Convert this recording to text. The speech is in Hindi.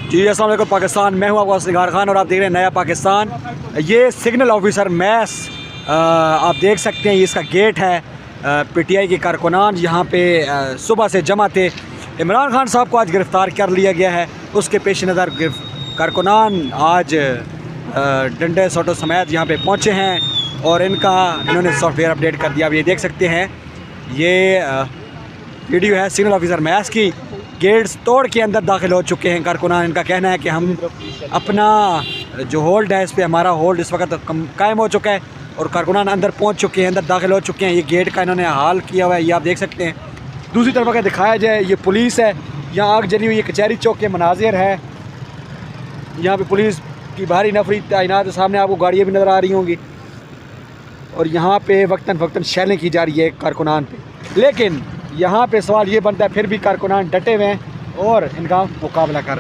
जी अस्सलाम वालेकुम पाकिस्तान, मैं हूं आपका असग़र खान और आप देख रहे हैं नया पाकिस्तान। ये सिग्नल ऑफिसर मैस आप देख सकते हैं, ये इसका गेट है। पीटीआई के कारकुनान यहाँ पे सुबह से जमा थे। इमरान खान साहब को आज गिरफ़्तार कर लिया गया है। उसके पेश नज़र कारकुनान आज डंडे सोटो समेत यहाँ पे पहुँचे हैं और इन्होंने सॉफ्टवेयर अपडेट कर दिया। अब ये देख सकते हैं, ये वीडियो है सिग्नल ऑफिसर मैस की। गेट्स तोड़ के अंदर दाखिल हो चुके हैं कारकुनान। इनका कहना है कि हम अपना जो होल्ड है, इस पर हमारा होल्ड इस वक्त कायम हो चुका है और कारकुनान अंदर पहुंच चुके हैं, अंदर दाखिल हो चुके हैं। ये गेट का इन्होंने हाल किया हुआ है, ये आप देख सकते हैं। दूसरी तरफ अगर दिखाया जाए, ये पुलिस है, यहाँ आग जली हुई। ये कचहरी चौक के मनाजिर है। यहाँ पे पुलिस की भारी नफरी तैनात है। सामने आपको गाड़ियाँ भी नज़र आ रही होंगी और यहाँ पे वक्तन फ़क्तन शैलें की जा रही है कारकुनान पे। लेकिन यहाँ पे सवाल ये बनता है, फिर भी कारकुनान डटे हुए हैं और इनका मुकाबला कर